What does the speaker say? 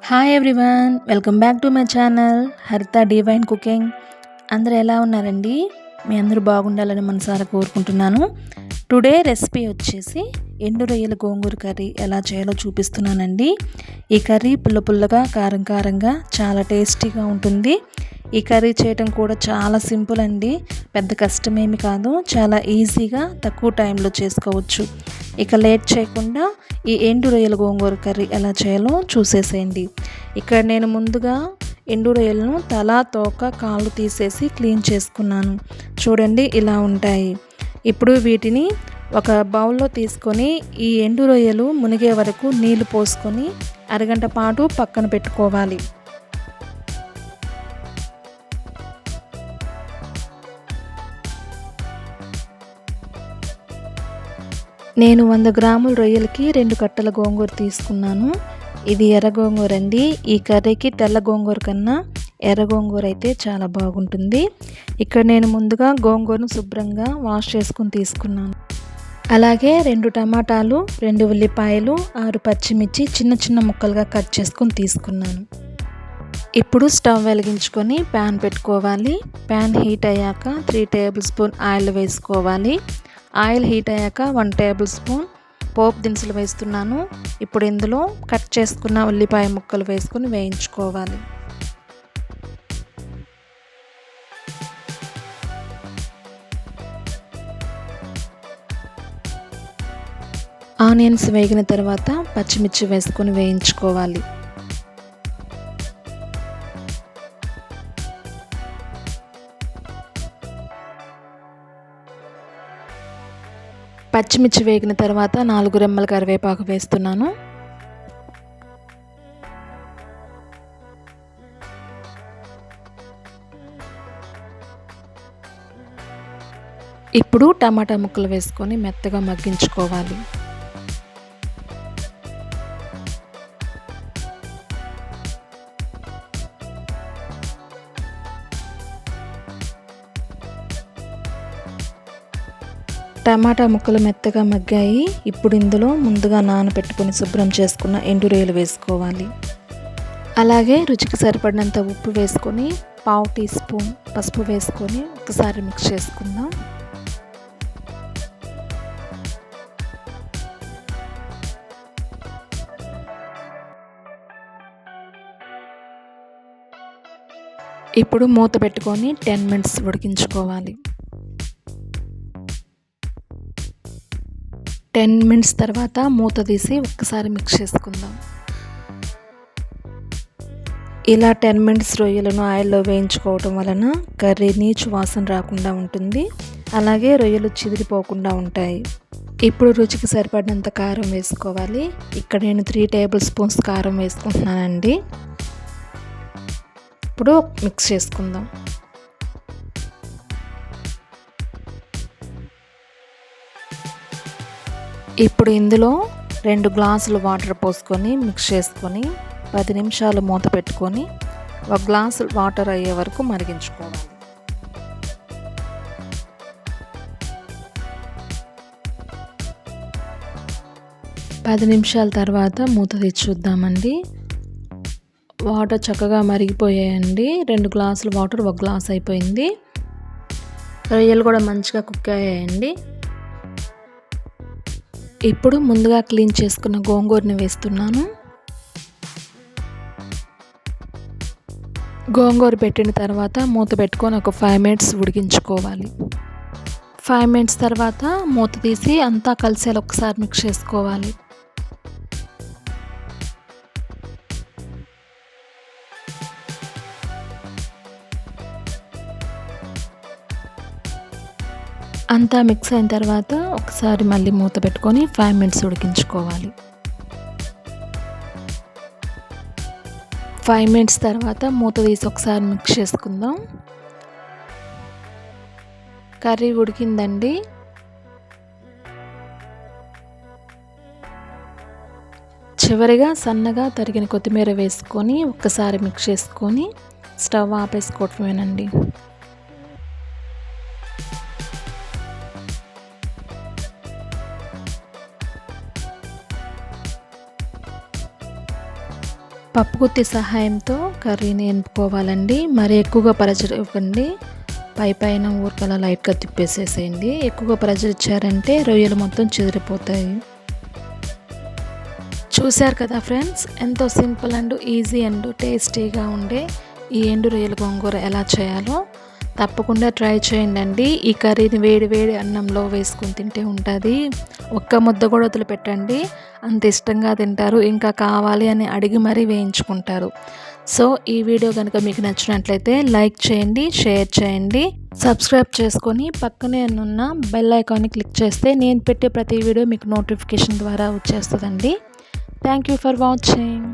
Hi everyone, welcome back to my channel హరిత divine cooking. అందరూ ఎలా ఉన్నారండి? మీ అందరూ బాగుండాలని మనసారా కోరుకుంటున్నాను. టుడే రెసిపీ వచ్చేసి ఎండు రొయ్యల గోంగూర కర్రీ ఎలా చేయాలో చూపిస్తున్నానండి. ఈ కర్రీ పుల్ల పుల్లగా కారం కారంగా చాలా టేస్టీగా ఉంటుంది. ఈ కర్రీ చేయటం కూడా చాలా సింపుల్ అండి, పెద్ద కష్టమేమి కాదు, చాలా ఈజీగా తక్కువ టైంలో చేసుకోవచ్చు. ఇక లేట్ చేయకుండా ఈ ఎండు రొయ్యల గోంగూర కర్రీ ఎలా చేయాలో చూసేసేయండి. ఇక్కడ నేను ముందుగా ఎండు రొయ్యలను తల తోక కాళ్ళు తీసేసి క్లీన్ చేసుకున్నాను. చూడండి, ఇలా ఉంటాయి. ఇప్పుడు వీటిని ఒక బౌల్లో తీసుకొని ఈ ఎండు రొయ్యలు మునిగే వరకు నీళ్లు పోసుకొని అరగంట పాటు పక్కన పెట్టుకోవాలి. నేను 100 గ్రాముల రొయ్యలకి 2 కట్టల గోంగూర తీసుకున్నాను. ఇది ఎర్ర గోంగూర అండి. ఈ కర్రీకి తెల్ల గోంగూర కన్నా ఎర్ర గోంగూర అయితే చాలా బాగుంటుంది. ఇక్కడ నేను ముందుగా గోంగూరను శుభ్రంగా వాష్ చేసుకుని తీసుకున్నాను. అలాగే 2 టమాటాలు, 2 ఉల్లిపాయలు, 6 పచ్చిమిర్చి చిన్న చిన్న ముక్కలుగా కట్ చేసుకుని తీసుకున్నాను. ఇప్పుడు స్టవ్ వెలిగించుకొని ప్యాన్ పెట్టుకోవాలి. ప్యాన్ హీట్ అయ్యాక 3 టేబుల్ స్పూన్ ఆయిల్ వేసుకోవాలి. ఆయిల్ హీట్ అయ్యాక 1 టేబుల్ స్పూన్ పోపు దినుసులు వేస్తున్నాను. ఇప్పుడు ఇందులో కట్ చేసుకున్న ఉల్లిపాయ ముక్కలు వేసుకొని వేయించుకోవాలి. ఆనియన్స్ వేగిన తర్వాత పచ్చిమిర్చి వేసుకొని వేయించుకోవాలి. పచ్చిమిర్చి వేగిన తర్వాత 4 రెమ్మల కరివేపాకు వేస్తున్నాను. ఇప్పుడు టమాటా ముక్కలు వేసుకొని మెత్తగా మగ్గించుకోవాలి. టమాటా ముక్కలు మెత్తగా మగ్గాయి. ఇప్పుడు ఇందులో ముందుగా నానబెట్టుకొని శుభ్రం చేసుకున్న ఎండు రొయ్యలు వేసుకోవాలి. అలాగే రుచికి సరిపడినంత ఉప్పు వేసుకొని 1/2 టీ స్పూన్ పసుపు వేసుకొని ఒకసారి మిక్స్ చేసుకుందాం. ఇప్పుడు మూత పెట్టుకొని 10 మినిట్స్ ఉడికించుకోవాలి. 10 మినిట్స్ తర్వాత మూత తీసి ఒక్కసారి మిక్స్ చేసుకుందాం. ఇలా 10 మినిట్స్ రొయ్యలను ఆయిల్లో వేయించుకోవటం వలన కర్రీ నీచు వాసన రాకుండా ఉంటుంది. అలాగే రొయ్యలు చిదిరిపోకుండా ఉంటాయి. ఇప్పుడు రుచికి సరిపడినంత కారం వేసుకోవాలి. ఇక్కడ నేను 3 టేబుల్ స్పూన్స్ కారం వేసుకుంటున్నానండి. ఇప్పుడు మిక్స్ చేసుకుందాం. ఇప్పుడు ఇందులో 2 గ్లాసులు వాటర్ పోసుకొని మిక్స్ చేసుకొని 10 నిమిషాలు మూత పెట్టుకొని 1 గ్లాసు వాటర్ అయ్యే వరకు మరిగించుకోవాలి. పది నిమిషాల తర్వాత మూత తీసి చూద్దామండి. వాటర్ చక్కగా మరిగిపోయాయండి. 2 గ్లాసుల వాటర్ 1 గ్లాస్ అయిపోయింది. రొయ్యలు కూడా మంచిగా కుక్ అయ్యాయండి. ఇప్పుడు ముందుగా క్లీన్ చేసుకున్న గోంగూరని వేస్తున్నాను. గోంగూర పెట్టిన తర్వాత మూత పెట్టుకొని ఒక 5 మినిట్స్ ఉడికించుకోవాలి. 5 మినిట్స్ తర్వాత మూత తీసి అంతా కలిసేలా ఒకసారి మిక్స్ చేసుకోవాలి. అంతా మిక్స్ అయిన తర్వాత ఒకసారి మళ్ళీ మూత పెట్టుకొని 5 మినిట్స్ ఉడికించుకోవాలి. 5 మినిట్స్ తర్వాత మూత తీసి ఒకసారి మిక్స్ చేసుకుందాం. కర్రీ ఉడికిందండి. చివరిగా సన్నగా తరిగిన కొత్తిమీర వేసుకొని ఒక్కసారి మిక్స్ చేసుకొని స్టవ్ ఆపేసుకోవటమేనండి. పప్పుగుత్తి సహాయంతో కర్రీని ఎనుపుకోవాలండి. మరి ఎక్కువగా ప్రెషర్ ఇవ్వకండి. పైన ఊరికలా లైట్గా తిప్పేసేసేయండి. ఎక్కువగా ప్రెషర్ ఇచ్చారంటే రొయ్యలు మొత్తం చెదిరిపోతాయి. చూశారు కదా ఫ్రెండ్స్, ఎంతో సింపుల్ అండ్ ఈజీ అండ్ టేస్టీగా ఉండే ఈ ఎండు రొయ్యల గోంగూర ఎలా చేయాలో తప్పకుండా ట్రై చేయండి. ఈ కర్రీని వేడి వేడి అన్నంలో వేసుకుని తింటే ఉంటుంది. ఒక్క ముద్ద కూడా వదిలిపెట్టండి, అంత ఇష్టంగా తింటారు. ఇంకా కావాలి అని అడిగి మరీ వేయించుకుంటారు. సో ఈ వీడియో కనుక మీకు నచ్చినట్లయితే లైక్ చేయండి, షేర్ చేయండి, సబ్స్క్రైబ్ చేసుకొని పక్కనే ఉన్న బెల్ ఐకాన్ని క్లిక్ చేస్తే నేను పెట్టే ప్రతి వీడియో మీకు నోటిఫికేషన్ ద్వారా వచ్చేస్తుందండి. Thank you for watching.